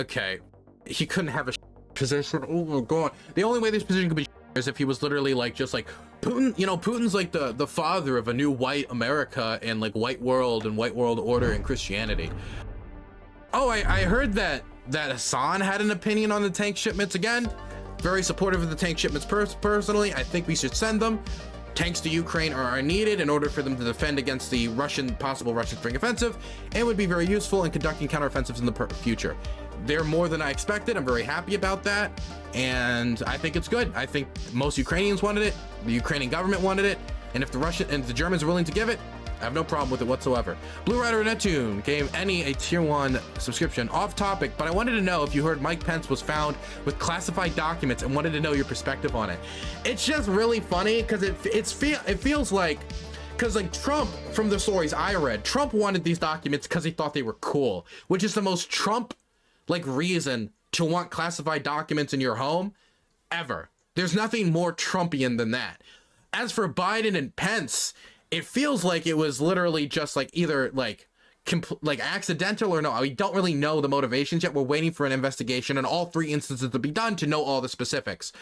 Okay, he couldn't have a position. Oh my god. The only way this position could be is if he was literally like just like Putin. You know, Putin's like the father of a new white America and like white world and white world order and Christianity. Oh, I heard that Hasan had an opinion on the tank shipments again. Very supportive of the tank shipments personally. I think we should send them. Tanks to Ukraine are needed in order for them to defend against the possible Russian spring offensive, and would be very useful in conducting counteroffensives in the future. They're more than I expected. I'm very happy about that, and I think it's good. I think most Ukrainians wanted it, the Ukrainian government wanted it, and if the Germans are willing to give it, I have no problem with it whatsoever. Blue Rider Neptune gave Any a tier 1 subscription. Off topic, but I wanted to know if you heard Mike Pence was found with classified documents and wanted to know your perspective on it. It's just really funny because it feels like, because like Trump, from the stories I read, Trump wanted these documents because he thought they were cool, which is the most Trump like reason to want classified documents in your home ever. There's nothing more Trumpian than that. As for Biden and Pence, it feels like it was literally just like either like accidental or no. We don't really know the motivations yet. We're waiting for an investigation in all 3 instances to be done to know all the specifics.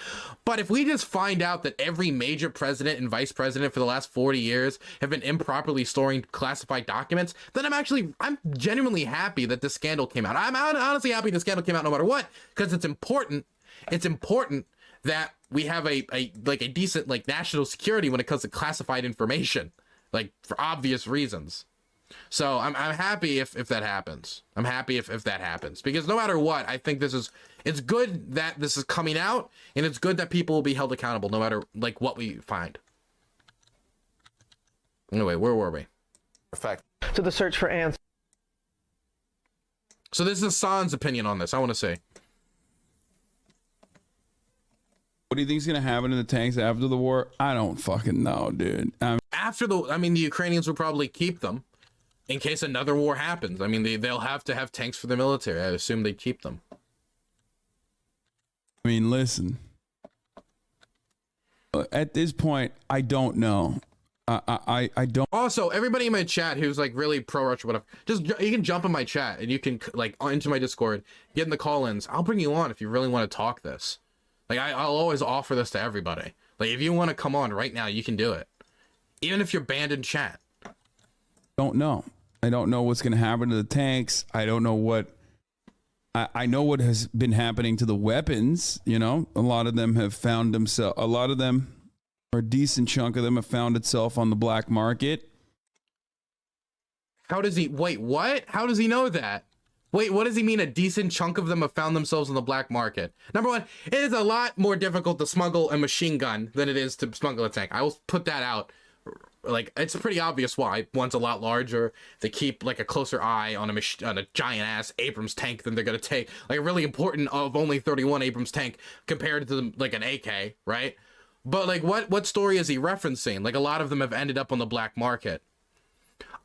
But if we just find out that every major president and vice president for the last 40 years have been improperly storing classified documents, then I'm genuinely happy that this scandal came out. I'm honestly happy the scandal came out no matter what, because it's important. It's important that we have a decent like national security when it comes to classified information, like for obvious reasons. So I'm happy if that happens. I'm happy if that happens, because no matter what, I think it's good that this is coming out, and it's good that people will be held accountable no matter like what we find. Anyway, where were we? Perfect. To the search for answers. So this is Hasan's opinion on this. I want to say. What do you think is going to happen in the tanks after the war? I don't fucking know, dude. The Ukrainians will probably keep them in case another war happens. I mean, they'll have to have tanks for the military. I assume they keep them. I mean, listen. At this point, I don't know. I don't. Also, everybody in my chat who's like really pro-Russia, whatever, just you can jump in my chat and you can like into my Discord, get in the call-ins. I'll bring you on if you really want to talk this. Like, I'll always offer this to everybody. Like, if you want to come on right now, you can do it. Even if you're banned in chat. Don't know. I don't know what's going to happen to the tanks. I don't know what... I know what has been happening to the weapons, you know? A lot of them have found themselves... A lot of them, or a decent chunk of them, have found itself on the black market. How does he... Wait, what? How does he know that? Wait, what does he mean a decent chunk of them have found themselves on the black market? Number one, it is a lot more difficult to smuggle a machine gun than it is to smuggle a tank. I will put that out. Like, it's pretty obvious why. One's a lot larger. They keep like a closer eye on a giant ass Abrams tank than they're gonna take. Like a really important of only 31 Abrams tank compared to like an AK, right? But like, what story is he referencing? Like, a lot of them have ended up on the black market.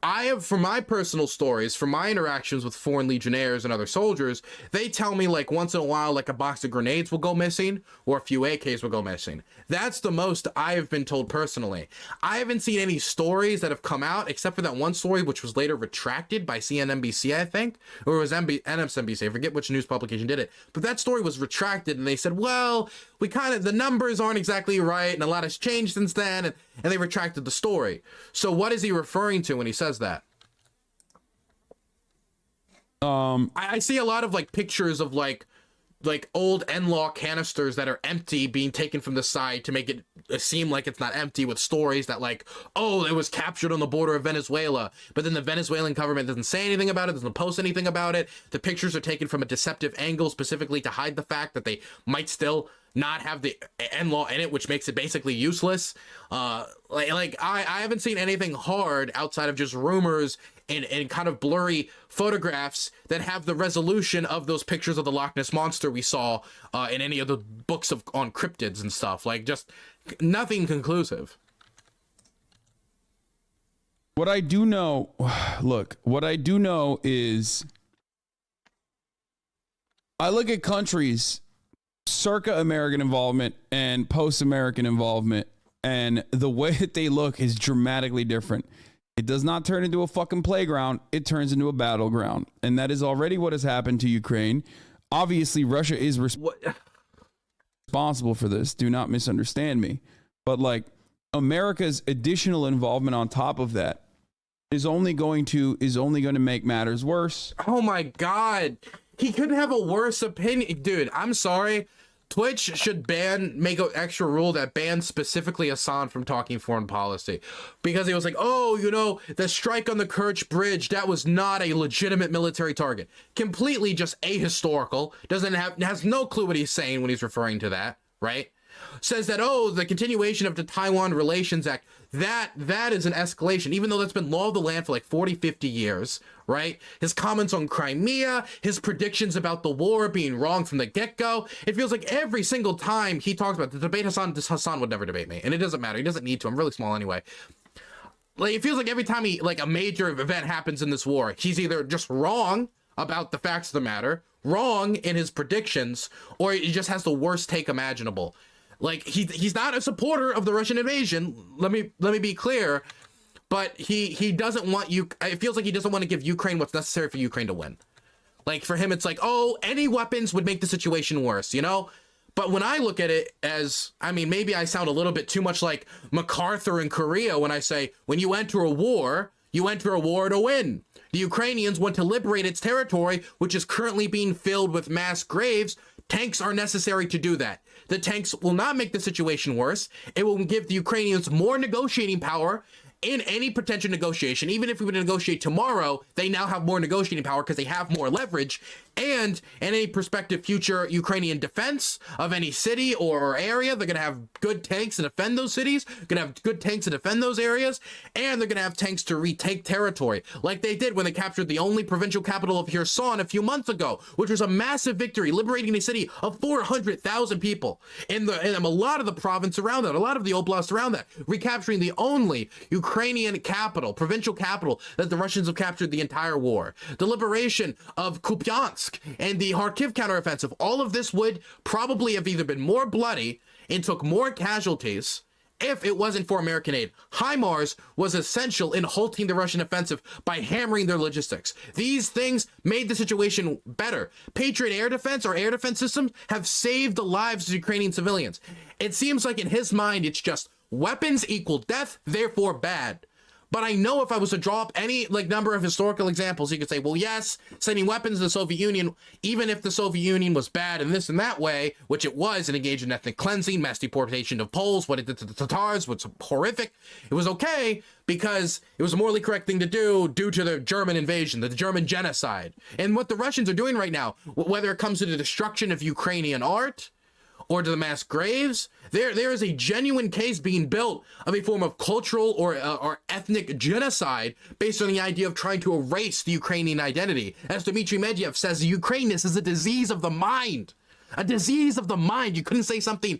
I have, from my personal stories, from my interactions with foreign legionnaires and other soldiers, they tell me like once in a while, like a box of grenades will go missing or a few AKs will go missing. That's the most I have been told personally. I haven't seen any stories that have come out except for that one story, which was later retracted by CNBC, I think, or it was MSNBC. I forget which news publication did it, but that story was retracted and they said, well, the numbers aren't exactly right and a lot has changed since then, and they retracted the story. So what is he referring to when he says that? I see a lot of like pictures of like old N-Law canisters that are empty being taken from the side to make it seem like it's not empty, with stories that like, oh, it was captured on the border of Venezuela, but then the Venezuelan government doesn't say anything about it, doesn't post anything about it. The pictures are taken from a deceptive angle specifically to hide the fact that they might still not have the N-Law in it, which makes it basically useless. I haven't seen anything hard outside of just rumors and kind of blurry photographs that have the resolution of those pictures of the Loch Ness Monster we saw in any of the books on cryptids and stuff. Like, just nothing conclusive. What I do know, look, what I do know is I look at countries circa American involvement and post-American involvement, and the way that they look is dramatically different. It does not turn into a fucking playground. It turns into a battleground. And that is already what has happened to Ukraine. obviously Russia is responsible for this. Do not misunderstand me. But like America's additional involvement on top of that is only going to make matters worse. Oh my God. He couldn't have a worse opinion. Dude, I'm sorry. Twitch should make an extra rule that bans specifically Hasan from talking foreign policy, because he was like, oh, you know, the strike on the Kerch Bridge, that was not a legitimate military target. Completely just ahistorical. Has no clue what he's saying when he's referring to that, right? Says that, oh, the continuation of the Taiwan Relations Act, that is an escalation, even though that's been law of the land for like 40, 50 years, right? His comments on Crimea, his predictions about the war being wrong from the get-go. It feels like every single time he talks about the debate Hasan would never debate me, and it doesn't matter. He doesn't need to. I'm really small anyway. Like, it feels like every time a major event happens in this war, he's either just wrong about the facts of the matter, wrong in his predictions, or he just has the worst take imaginable. Like, he's not a supporter of the Russian invasion. Let me be clear, but he doesn't want you. It feels like he doesn't want to give Ukraine what's necessary for Ukraine to win. Like, for him, it's like, oh, any weapons would make the situation worse, you know? But when I look at it as, I mean, maybe I sound a little bit too much like MacArthur in Korea when I say, when you enter a war to win. The Ukrainians want to liberate its territory, which is currently being filled with mass graves. Tanks are necessary to do that. The tanks will not make the situation worse. It will give the Ukrainians more negotiating power in any potential negotiation. Even if we would negotiate tomorrow, they now have more negotiating power because they have more leverage. And in any prospective future Ukrainian defense of any city or area, they're going to have good tanks to defend those cities, going to have good tanks to defend those areas, and they're going to have tanks to retake territory, like they did when they captured the only provincial capital of Kherson a few months ago, which was a massive victory, liberating a city of 400,000 people in a lot of the province around that, a lot of the oblast around that, recapturing the only Ukrainian capital, provincial capital, that the Russians have captured the entire war. The liberation of Kupiansk and the Kharkiv counteroffensive, all of this would probably have either been more bloody and took more casualties if it wasn't for American aid. HIMARS was essential in halting the Russian offensive by hammering their logistics. These things made the situation better. Patriot air defense or air defense systems have saved the lives of Ukrainian civilians. It seems like in his mind, it's just weapons equal death, therefore bad. But I know if I was to draw up any number of historical examples, you could say, well, yes, sending weapons to the Soviet Union, even if the Soviet Union was bad in this and that way, which it was, and engaged in ethnic cleansing, mass deportation of Poles, what it did to the Tatars was horrific. It was okay because it was a morally correct thing to do due to the German invasion, the German genocide. And what the Russians are doing right now, whether it comes to the destruction of Ukrainian art or to the mass graves, there is a genuine case being built of a form of cultural or ethnic genocide based on the idea of trying to erase the Ukrainian identity. As Dmitry Medvedev says, Ukrainianness is a disease of the mind. A disease of the mind. You couldn't say something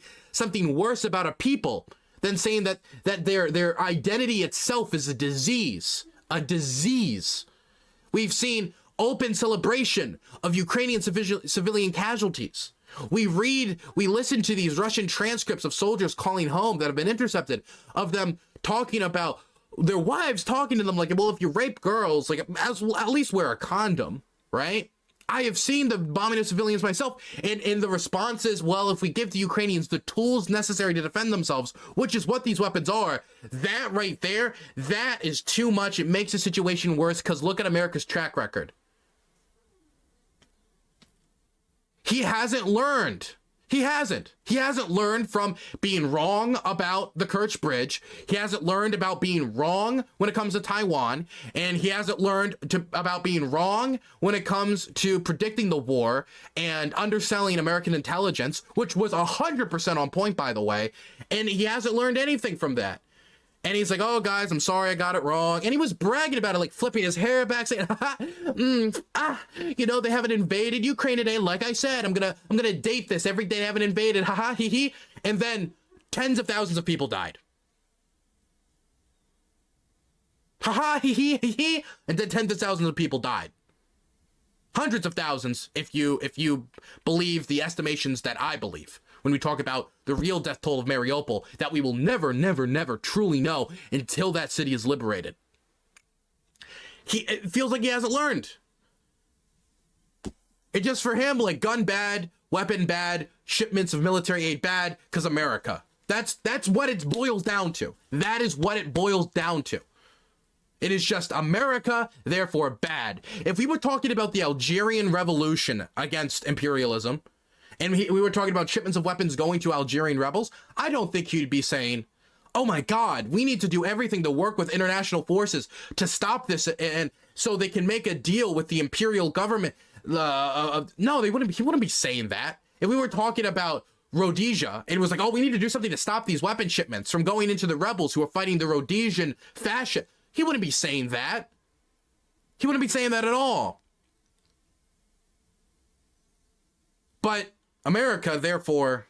worse about a people than saying that their identity itself is a disease. A disease. We've seen open celebration of Ukrainian civilian casualties. We listen to these Russian transcripts of soldiers calling home that have been intercepted, of them talking about their wives talking to them like, well, if you rape girls, like, at least wear a condom, right? I have seen the bombing of civilians myself, and the response is, well, if we give the Ukrainians the tools necessary to defend themselves, which is what these weapons are, that right there, that is too much. It makes the situation worse, because look at America's track record. He hasn't learned. He hasn't learned from being wrong about the Kerch Bridge. He hasn't learned about being wrong when it comes to Taiwan. And he hasn't learned about being wrong when it comes to predicting the war and underselling American intelligence, which was 100% on point, by the way. And he hasn't learned anything from that. And he's like, oh, guys, I'm sorry, I got it wrong. And he was bragging about it, like flipping his hair back, saying, they haven't invaded Ukraine today. Like I said, I'm gonna date this every day they haven't invaded. Haha, hee hee. And then tens of thousands of people died. Haha, hee hee, hee hee. And then tens of thousands of people died. Hundreds of thousands, if you believe the estimations that I believe, when we talk about the real death toll of Mariupol, that we will never, never, never truly know until that city is liberated. It feels like he hasn't learned. It just for him, like gun bad, weapon bad, shipments of military aid bad, because America. That's what it boils down to. That is what it boils down to. It is just America, therefore bad. If we were talking about the Algerian Revolution against imperialism, and we were talking about shipments of weapons going to Algerian rebels, I don't think he'd be saying, oh my God, we need to do everything to work with international forces to stop this, and so they can make a deal with the imperial government. No, he wouldn't be saying that. If we were talking about Rhodesia, and it was like, oh, we need to do something to stop these weapon shipments from going into the rebels who are fighting the Rhodesian fascist, he wouldn't be saying that. He wouldn't be saying that at all. But America, therefore,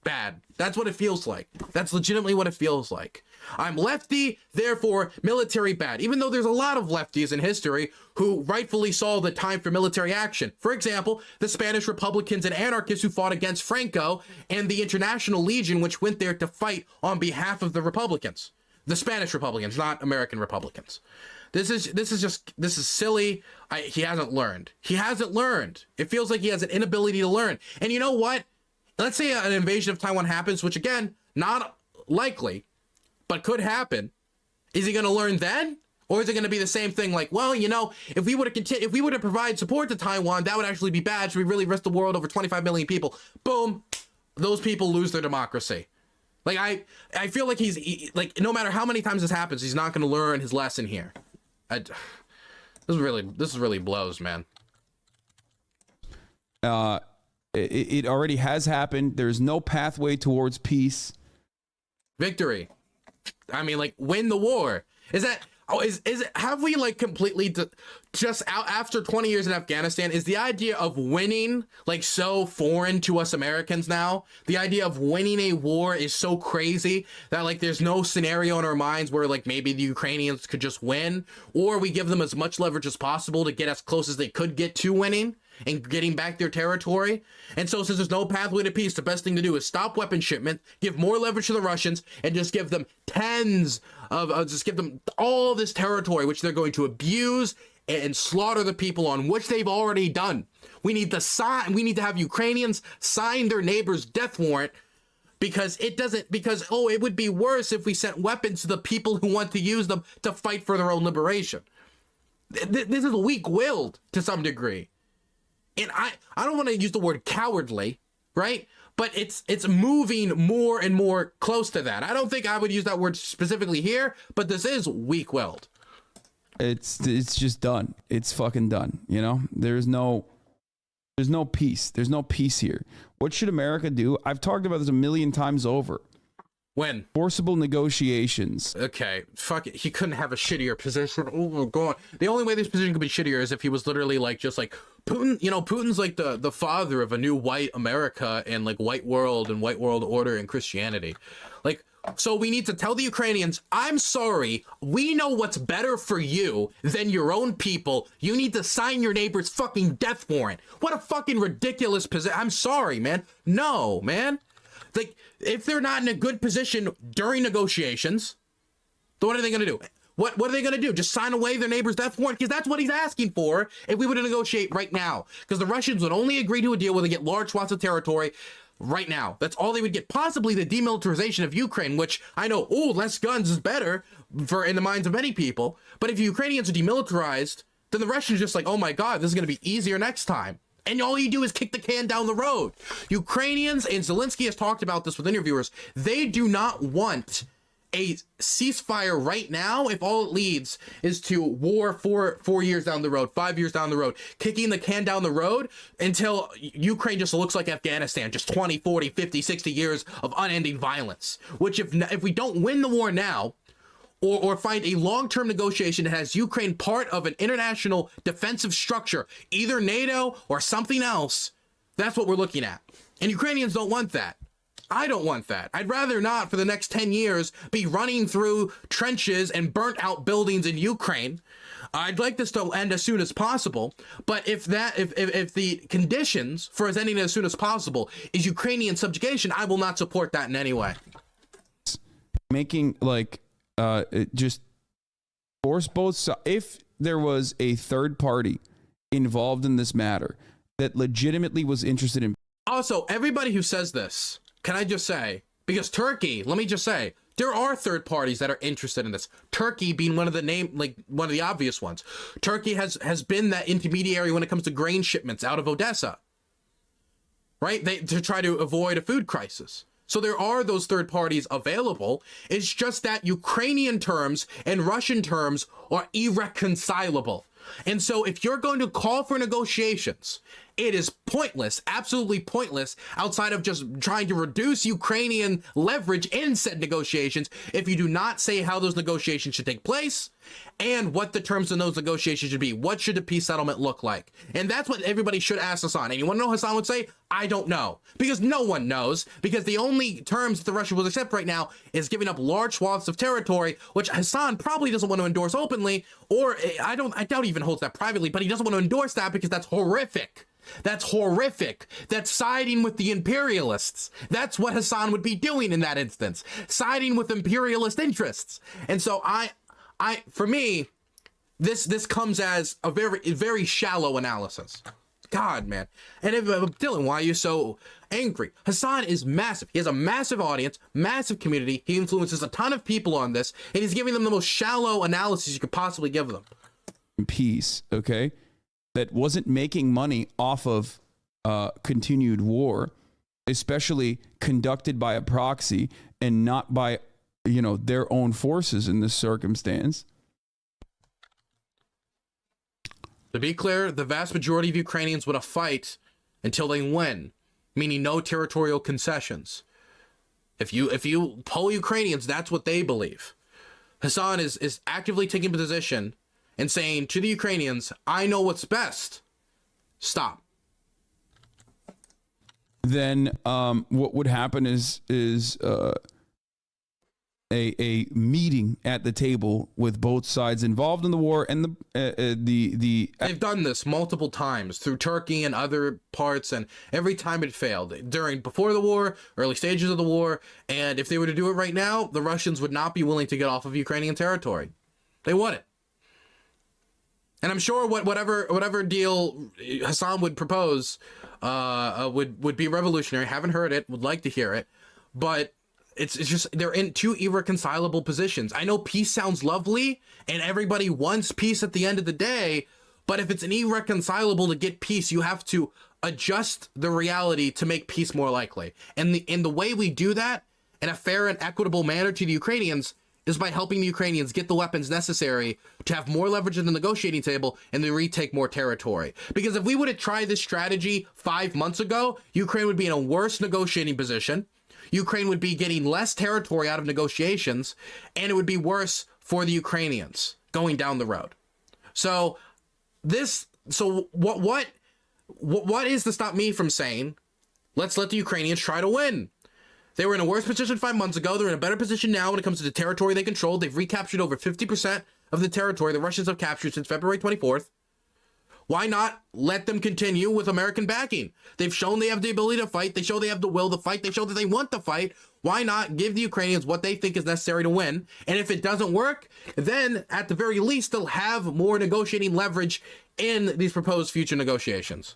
bad. That's what it feels like. That's legitimately what it feels like. I'm lefty, therefore military bad. Even though there's a lot of lefties in history who rightfully saw the time for military action. For example, the Spanish Republicans and anarchists who fought against Franco and the International Legion, which went there to fight on behalf of the Republicans. The Spanish Republicans, not American Republicans. This is silly. He hasn't learned. He hasn't learned. It feels like he has an inability to learn. And you know what? Let's say an invasion of Taiwan happens, which again, not likely, but could happen. Is he going to learn then? Or is it going to be the same thing like, well, you know, if we were to provide support to Taiwan, that would actually be bad. So we really risk the world over 25 million people. Boom. Those people lose their democracy. Like, I feel like like, no matter how many times this happens, he's not going to learn his lesson here. This really blows, man. It already has happened. There's no pathway towards peace. Victory. I mean, like, win the war. Is that, have we like completely just out after 20 years in Afghanistan, is the idea of winning like so foreign to us Americans now? The idea of winning a war is so crazy that like there's no scenario in our minds where like maybe the Ukrainians could just win, or we give them as much leverage as possible to get as close as they could get to winning and getting back their territory. And so since there's no pathway to peace, the best thing to do is stop weapon shipment, give more leverage to the Russians, and just give them just give them all this territory, which they're going to abuse and slaughter the people on, which they've already done. We need to have Ukrainians sign their neighbor's death warrant because it would be worse if we sent weapons to the people who want to use them to fight for their own liberation. This is weak-willed to some degree. And I don't want to use the word cowardly, right? But it's moving more and more close to that. I don't think I would use that word specifically here, but this is weak-willed. It's just done. It's fucking done. You know, there's no peace. There's no peace here. What should America do? I've talked about this a million times over. When? Forcible negotiations. Okay, fuck it. He couldn't have a shittier position. Oh my God. The only way this position could be shittier is if he was literally like, just like Putin, you know, Putin's like the father of a new white America and like white world and white world order and Christianity. Like, so we need to tell the Ukrainians, I'm sorry, we know what's better for you than your own people. You need to sign your neighbor's fucking death warrant. What a fucking ridiculous position. I'm sorry, man. No, man. Like, if they're not in a good position during negotiations, then what are they going to do? What are they going to do? Just sign away their neighbor's death warrant? Because that's what he's asking for if we were to negotiate right now. Because the Russians would only agree to a deal where they get large swaths of territory right now. That's all they would get. Possibly the demilitarization of Ukraine, which I know, less guns is better in the minds of many people. But if Ukrainians are demilitarized, then the Russians are just like, oh my God, this is going to be easier next time. And all you do is kick the can down the road. Ukrainians, and Zelensky has talked about this with interviewers, they do not want a ceasefire right now if all it leads is to war 4 years down the road, 5 years down the road, kicking the can down the road until Ukraine just looks like Afghanistan, just 20, 40, 50, 60 years of unending violence. Which if we don't win the war now, or find a long-term negotiation that has Ukraine part of an international defensive structure, either NATO or something else, that's what we're looking at. And Ukrainians don't want that. I don't want that. I'd rather not for the next 10 years be running through trenches and burnt out buildings in Ukraine. I'd like this to end as soon as possible. But if the conditions for us ending as soon as possible is Ukrainian subjugation, I will not support that in any way. Making just force both sides. If there was a third party involved in this matter, that legitimately was interested in. Also, everybody who says this, can I just say, because Turkey, let me just say, there are third parties that are interested in this. Turkey being one of the obvious ones. Turkey has been that intermediary when it comes to grain shipments out of Odessa, right? To try to avoid a food crisis. So there are those third parties available. It's just that Ukrainian terms and Russian terms are irreconcilable. And so if you're going to call for negotiations, it is pointless, absolutely pointless, outside of just trying to reduce Ukrainian leverage in said negotiations, if you do not say how those negotiations should take place and what the terms of those negotiations should be. What should a peace settlement look like? And that's what everybody should ask Hasan. And you want to know what Hasan would say? I don't know. Because no one knows. Because the only terms that the Russians will accept right now is giving up large swaths of territory, which Hasan probably doesn't want to endorse openly, or I doubt he even holds that privately, but he doesn't want to endorse that because that's horrific. That's horrific. That's siding with the imperialists. That's what Hasan would be doing in that instance. Siding with imperialist interests. And so for me, this comes as a very shallow analysis. God, man. And Dylan, why are you so angry? Hasan is massive. He has a massive audience, massive community. He influences a ton of people on this, and he's giving them the most shallow analysis you could possibly give them. Peace, okay? That wasn't making money off of continued war, especially conducted by a proxy and not by, their own forces in this circumstance. To be clear, the vast majority of Ukrainians want to fight until they win, meaning no territorial concessions. If you poll Ukrainians, that's what they believe. Hasan is actively taking a position and saying to the Ukrainians, I know what's best. Stop. Then what would happen is a meeting at the table with both sides involved in the war, and they've done this multiple times through Turkey and other parts, and every time it failed before the war, early stages of the war. And if they were to do it right now, the Russians would not be willing to get off of Ukrainian territory. They wouldn't. And I'm sure whatever deal Hasan would propose would be revolutionary. Haven't heard it, would like to hear it, but it's just they're in two irreconcilable positions. I know peace sounds lovely and everybody wants peace at the end of the day, but if it's an irreconcilable to get peace, you have to adjust the reality to make peace more likely. And the way we do that in a fair and equitable manner to the Ukrainians is by helping the Ukrainians get the weapons necessary to have more leverage at the negotiating table and to retake more territory. Because if we would have tried this strategy 5 months ago, Ukraine would be in a worse negotiating position. Ukraine would be getting less territory out of negotiations, and it would be worse for the Ukrainians going down the road. So what is to stop me from saying, let's let the Ukrainians try to win? They were in a worse position 5 months ago. They're in a better position now when it comes to the territory they control. They've recaptured over 50% of the territory the Russians have captured since February 24th. Why not let them continue with American backing? They've shown they have the ability to fight. They show they have the will to fight. They show that they want to fight. Why not give the Ukrainians what they think is necessary to win? And if it doesn't work, then at the very least, they'll have more negotiating leverage in these proposed future negotiations.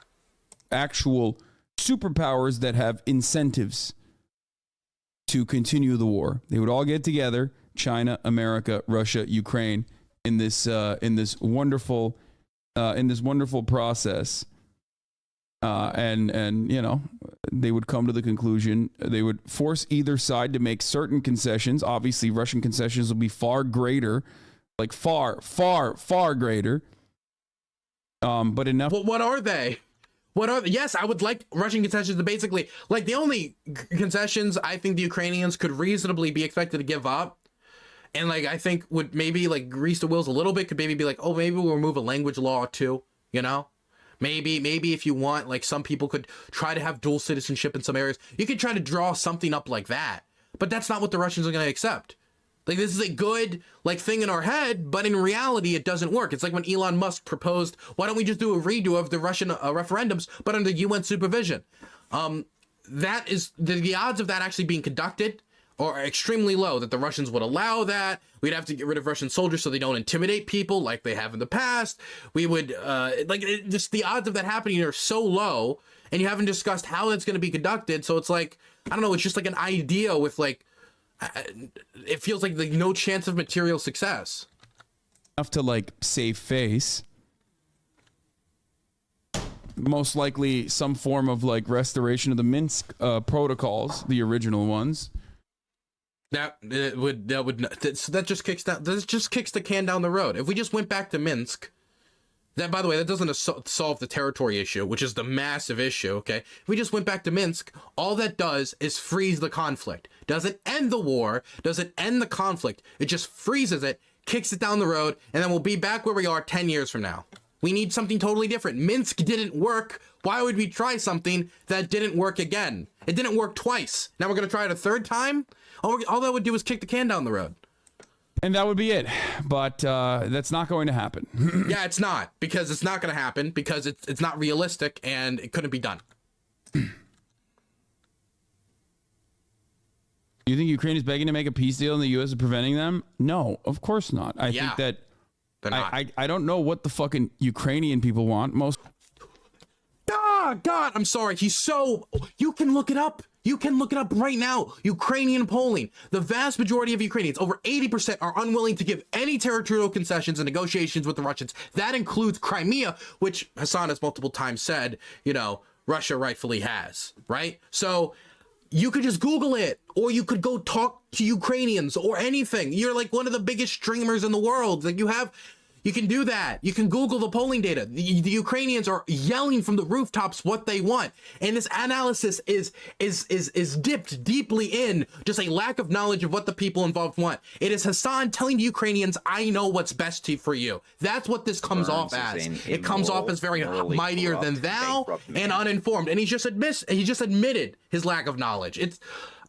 Actual superpowers that have incentives to continue the war. They would all get together, China, America, Russia, Ukraine, in this wonderful process, and they would come to the conclusion. They would force either side to make certain concessions. Obviously, Russian concessions will be far greater, like far greater. But enough. Well, what are they? Yes, I would like Russian concessions to basically, like, the only concessions I think the Ukrainians could reasonably be expected to give up, and like I think would maybe like grease the wheels a little bit, could maybe be like, oh, maybe we'll remove a language law too, maybe if you want, like, some people could try to have dual citizenship in some areas. You could try to draw something up like that, but that's not what the Russians are going to accept. Like, this is a good, like, thing in our head, but in reality, it doesn't work. It's like when Elon Musk proposed, why don't we just do a redo of the Russian referendums, but under UN supervision? That is, the odds of that actually being conducted or extremely low, that the Russians would allow that. We'd have to get rid of Russian soldiers so they don't intimidate people like they have in the past. We would, just the odds of that happening are so low, and you haven't discussed how it's going to be conducted. So it's like, I don't know, it's just like an idea with like, it feels like no chance of material success. Enough to like save face. Most likely some form of like restoration of the Minsk protocols, the original ones. So that just kicks the can down the road. If we just went back to Minsk, that, by the way, that doesn't solve the territory issue, which is the massive issue, okay? If we just went back to Minsk, all that does is freeze the conflict. Doesn't end the war, doesn't end the conflict. It just freezes it, kicks it down the road, and then we'll be back where we are 10 years from now. We need something totally different. Minsk didn't work. Why would we try something that didn't work again? It didn't work twice. Now we're going to try it a third time? All that would do is kick the can down the road. And that would be it. But that's not going to happen. Yeah, it's not. Because it's not going to happen. Because it's not realistic and it couldn't be done. You think Ukraine is begging to make a peace deal and the U.S. is preventing them? No, of course not. I think that I don't know what the fucking Ukrainian people want. God, I'm sorry. You can look it up. You can look it up right now. Ukrainian polling. The vast majority of Ukrainians, over 80%, are unwilling to give any territorial concessions in negotiations with the Russians. That includes Crimea, which Hasan has multiple times said, Russia rightfully has, right? So you could just Google it, or you could go talk to Ukrainians or anything. You're like one of the biggest streamers in the world. Like you can do that. You can Google the polling data. The Ukrainians are yelling from the rooftops what they want. And this analysis is dipped deeply in just a lack of knowledge of what the people involved want. It is Hasan telling the Ukrainians, I know what's best for you. That's what this comes off as. It comes off as very mightier than thou and uninformed. And he just admitted his lack of knowledge.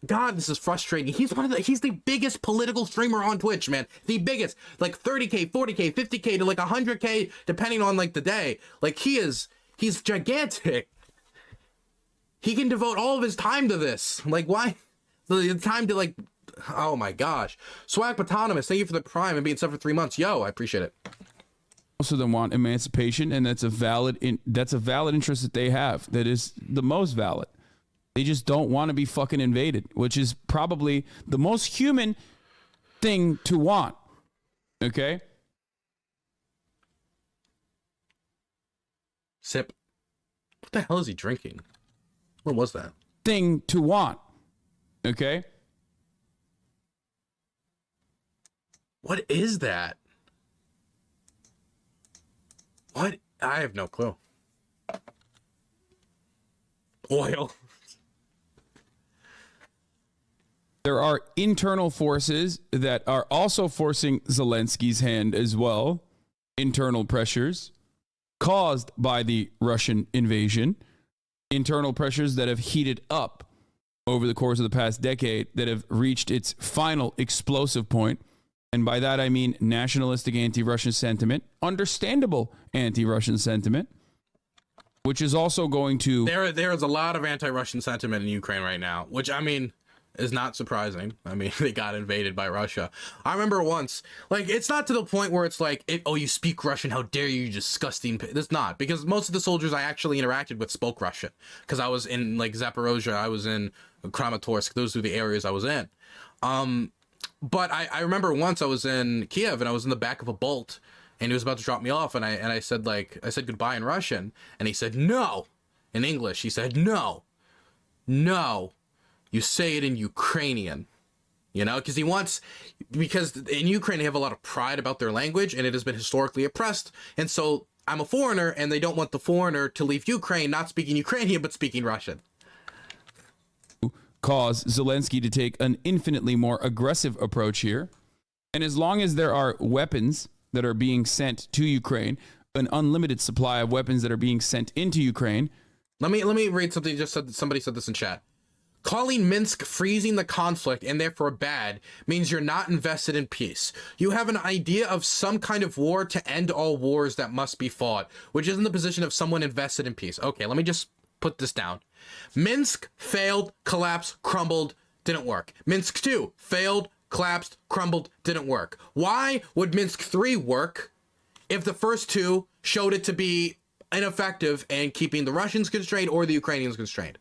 God, this is frustrating. He's the biggest political streamer on Twitch, man. The biggest, like 30K, 40K, 50K to like 100K, depending on like the day. Like he's gigantic. He can devote all of his time to this. Like why? The time to like, oh my gosh. Swag Patonimus, thank you for the prime and being sub for 3 months. Yo, I appreciate it. Most of them want emancipation, and that's a valid interest that they have. That is the most valid. They just don't want to be fucking invaded, which is probably the most human thing to want. Okay? Sip. What the hell is he drinking? What was that? Thing to want. Okay? What is that? What? I have no clue. Oil. There are internal forces that are also forcing Zelensky's hand as well. Internal pressures caused by the Russian invasion. Internal pressures that have heated up over the course of the past decade that have reached its final explosive point. And by that, I mean nationalistic anti-Russian sentiment, understandable anti-Russian sentiment, which is also going to... There is a lot of anti-Russian sentiment in Ukraine right now, which, I mean... is not surprising. I mean, they got invaded by Russia. I remember once, like, it's not to the point where it's like, oh, you speak Russian, how dare you, disgusting. It's not, because most of the soldiers I actually interacted with spoke Russian, because I was in, like, Zaporozhye, I was in Kramatorsk, those were the areas I was in. But I remember once I was in Kiev, and I was in the back of a Bolt, and he was about to drop me off, and I said goodbye in Russian, and he said, no, in English. He said, no, you say it in Ukrainian, because because in Ukraine, they have a lot of pride about their language and it has been historically oppressed. And so I'm a foreigner and they don't want the foreigner to leave Ukraine, not speaking Ukrainian, but speaking Russian. Cause Zelensky to take an infinitely more aggressive approach here. And as long as there are weapons that are being sent to Ukraine, an unlimited supply of weapons that are being sent into Ukraine. Let me read something. Somebody said this in chat. Calling Minsk freezing the conflict and therefore bad means you're not invested in peace. You have an idea of some kind of war to end all wars that must be fought, which is in the position of someone invested in peace. Okay, let me just put this down. Minsk failed, collapsed, crumbled didn't work. Minsk 2 failed, collapsed, crumbled, didn't work. Why would Minsk 3 work if the first two showed it to be ineffective and keeping the Russians constrained or the Ukrainians constrained?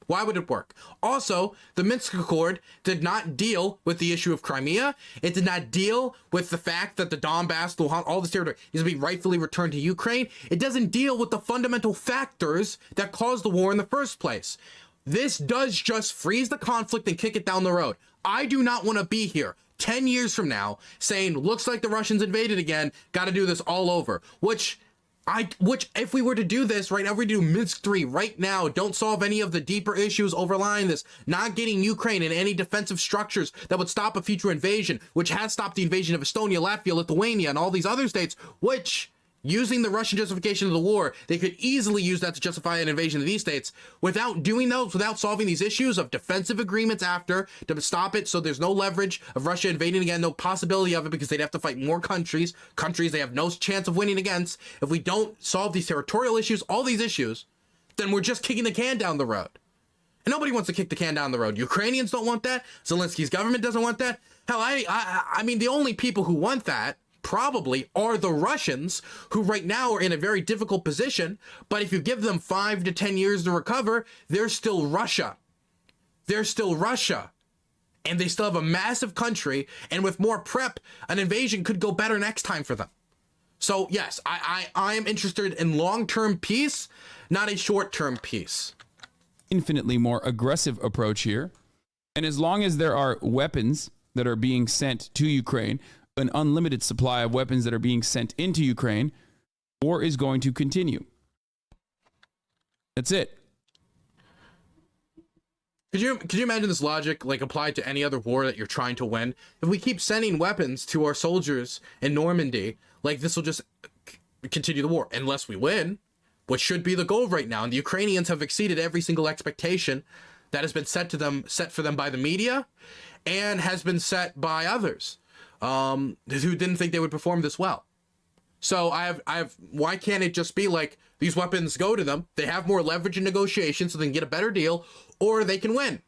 Why would it work? Also, the Minsk Accord did not deal with the issue of Crimea. It did not deal with the fact that the Donbass, Luhansk, all this territory needs to be rightfully returned to Ukraine. It doesn't deal with the fundamental factors that caused the war in the first place. This does just freeze the conflict and kick it down the road. I do not want to be here 10 years from now saying, looks like the Russians invaded again, got to do this all over, which if we were to do this right now, if we do Minsk 3 right now, don't solve any of the deeper issues overlying this, not getting Ukraine in any defensive structures that would stop a future invasion, which has stopped the invasion of Estonia, Latvia, Lithuania, and all these other states, which, using the Russian justification of the war, they could easily use that to justify an invasion of these states. Without doing those, without solving these issues of defensive agreements after to stop it, so there's no leverage of Russia invading again, no possibility of it because they'd have to fight more countries they have no chance of winning against. If we don't solve these territorial issues, all these issues, then we're just kicking the can down the road. And nobody wants to kick the can down the road. Ukrainians don't want that. Zelensky's government doesn't want that. Hell, I mean, the only people who want that probably are the Russians, who right now are in a very difficult position, but if you give them 5 to 10 years to recover, they're still Russia. They're still Russia. And they still have a massive country, and with more prep, an invasion could go better next time for them. So yes, I am interested in long-term peace, not a short-term peace. Infinitely more aggressive approach here. And as long as there are weapons that are being sent to Ukraine, an unlimited supply of weapons that are being sent into Ukraine, war is going to continue. That's it. Could you imagine this logic like applied to any other war that you're trying to win? If we keep sending weapons to our soldiers in Normandy, like this will just continue the war unless we win, which should be the goal right now. And the Ukrainians have exceeded every single expectation that has been set for them by the media and has been set by others. Who didn't think they would perform this well. So why can't it just be like these weapons go to them, they have more leverage in negotiations so they can get a better deal, or they can win,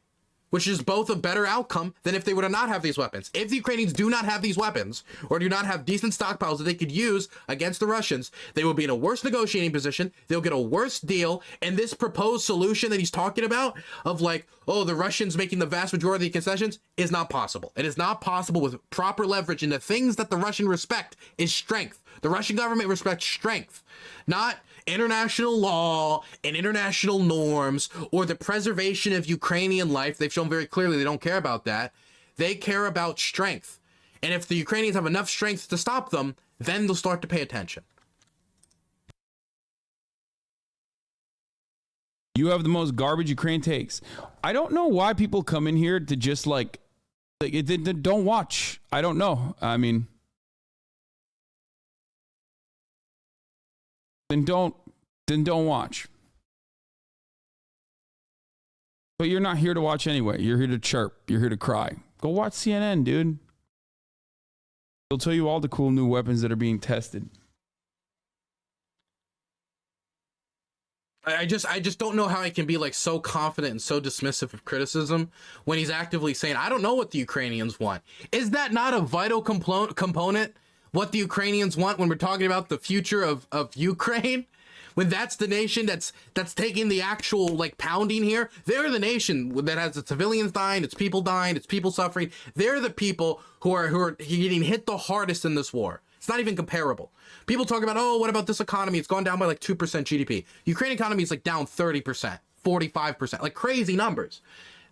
which is both a better outcome than if they would not have these weapons. If the Ukrainians do not have these weapons, or do not have decent stockpiles that they could use against the Russians, they will be in a worse negotiating position, they'll get a worse deal, and this proposed solution that he's talking about, of like, oh, the Russians making the vast majority of the concessions, is not possible. It is not possible with proper leverage, and the things that the Russian respect is strength. The Russian government respects strength, not international law and international norms or the preservation of Ukrainian life. They've shown very clearly they don't care about that. They care about strength. And if the Ukrainians have enough strength to stop them, then they'll start to pay attention. You have the most garbage Ukraine takes. I don't know why people come in here to just like don't watch. I don't know. I mean, then don't watch. But you're not here to watch anyway. You're here to chirp. You're here to cry. Go watch CNN, dude. They'll tell you all the cool new weapons that are being tested. I just don't know how he can be like so confident and so dismissive of criticism when he's actively saying, I don't know what the Ukrainians want. Is that not a vital component, what the Ukrainians want, when we're talking about the future of Ukraine? When that's the nation that's taking the actual like pounding here. They're the nation that has its civilians dying, its people dying, its people suffering. They're the people who are getting hit the hardest in this war. It's not even comparable. People talk about, oh, what about this economy? It's gone down by like 2% GDP. Ukraine economy is like down 30%, 45%, like crazy numbers.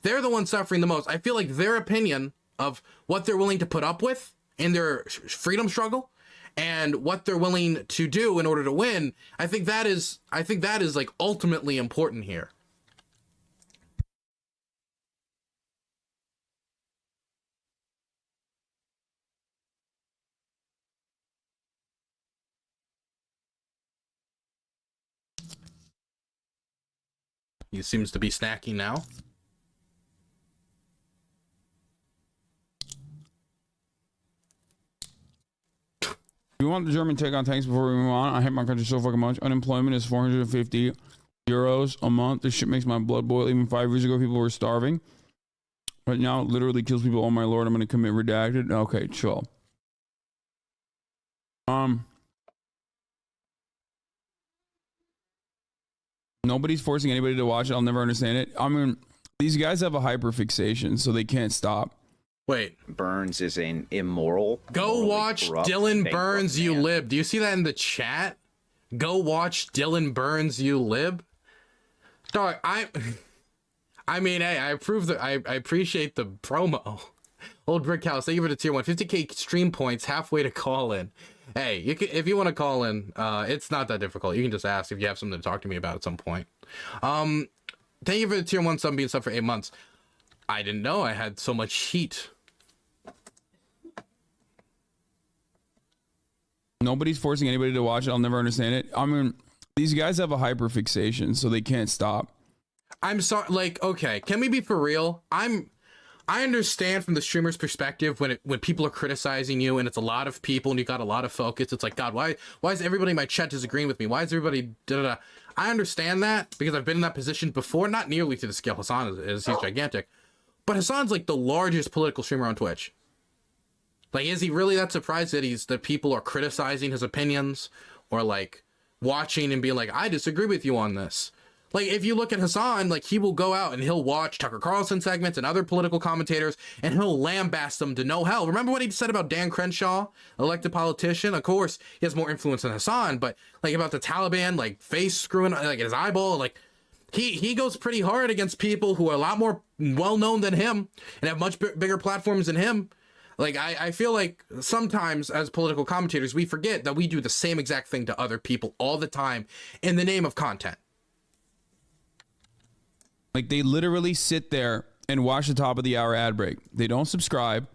They're the ones suffering the most. I feel like their opinion of what they're willing to put up with in their freedom struggle and what they're willing to do in order to win, I think that is like ultimately important here. He seems to be snacking now. We want the German take on tanks before we move on. I hate my country so fucking much. Unemployment is 450 euros a month. This shit makes my blood boil. Even 5 years ago, people were starving. Right now, it literally kills people. Oh my lord, I'm gonna commit redacted. Okay, chill. Nobody's forcing anybody to watch it. I'll never understand it. I mean, these guys have a hyperfixation, so they can't stop. Wait. Burns is an immoral. Go watch Dylan Burns, you lib. Do you see that in the chat? Go watch Dylan Burns, you lib. Dog, I mean, hey, I approve the. I appreciate the promo. Old Brick House, thank you for the tier 1. 50k stream points, halfway to call in. Hey, you can, if you want to call in, it's not that difficult. You can just ask if you have something to talk to me about at some point. Thank you for the tier 1 sub being sub for 8 months. I didn't know I had so much heat. Nobody's forcing anybody to watch it. I'll never understand it. I mean, these guys have a hyperfixation, so they can't stop. I'm sorry. Like, okay, can we be for real? I understand from the streamer's perspective when people are criticizing you and it's a lot of people and you got a lot of focus. It's like, God, why is everybody in my chat disagreeing with me? Why is everybody da-da-da? I understand that because I've been in that position before, not nearly to the scale Hasan is. He's gigantic, but Hasan's like the largest political streamer on Twitch. Like, is he really that surprised that people are criticizing his opinions or like watching and being like, I disagree with you on this? Like, if you look at Hasan, like, he will go out and he'll watch Tucker Carlson segments and other political commentators, and he'll lambast them to no hell. Remember what he said about Dan Crenshaw, elected politician? Of course, he has more influence than Hasan, but, like, about the Taliban, like, face screwing, like, his eyeball, like, he goes pretty hard against people who are a lot more well-known than him and have much bigger platforms than him. Like, I feel like sometimes as political commentators, we forget that we do the same exact thing to other people all the time in the name of content. Like, they literally sit there and watch the top of the hour ad break. They don't subscribe.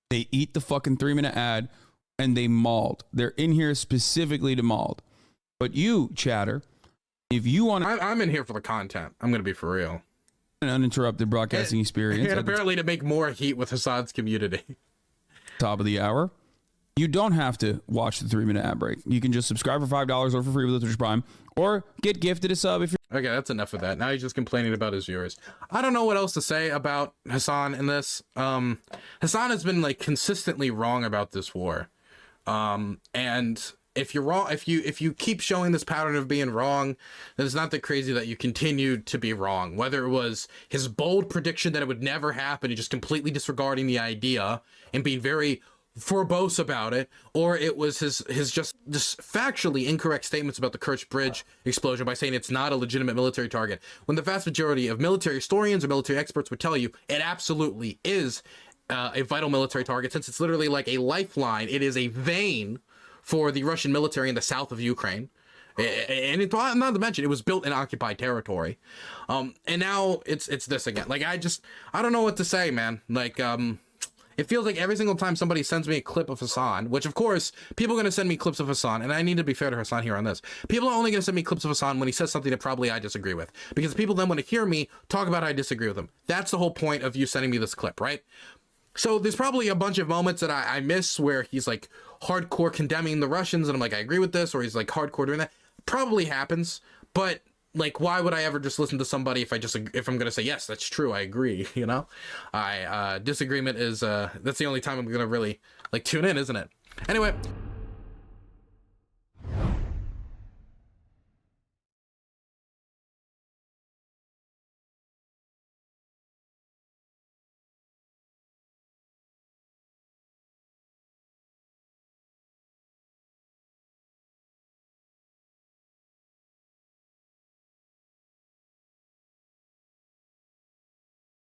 They eat the fucking 3-minute ad and they mauled. They're in here specifically to mauled. But you, chatter, if you want to... I'm in here for the content. I'm going to be for real. An uninterrupted broadcasting experience. And apparently to make more heat with Hasan's community. Top of the hour. You don't have to watch the 3-minute ad break. You can just subscribe for $5 or for free with the Twitch Prime, or get gifted a sub if you're... Okay, that's enough of that. Now he's just complaining about his viewers. I don't know what else to say about Hasan in this. Hasan has been like consistently wrong about this war. And if you're wrong, if you keep showing this pattern of being wrong, then it's not that crazy that you continued to be wrong. Whether it was his bold prediction that it would never happen and just completely disregarding the idea and being very verbose about it, or it was his just factually incorrect statements about the Kerch Bridge explosion by saying it's not a legitimate military target, when the vast majority of military historians or military experts would tell you it absolutely is a vital military target, since it's literally like a lifeline. It is a vein for the Russian military in the south of Ukraine. And not to mention, it was built in occupied territory. And now it's this again. Like, I don't know what to say, man. Like, it feels like every single time somebody sends me a clip of Hasan, which of course, people are going to send me clips of Hasan, and I need to be fair to Hasan here on this. People are only going to send me clips of Hasan when he says something that probably I disagree with, because people then want to hear me talk about how I disagree with him. That's the whole point of you sending me this clip, right? So there's probably a bunch of moments that I miss where he's like hardcore condemning the Russians, and I'm like, I agree with this, or he's like hardcore doing that. Probably happens, but like, why would I ever just listen to somebody if I'm gonna say, yes, that's true, I agree, you know? Disagreement is, that's the only time I'm gonna really, like, tune in, isn't it? Anyway,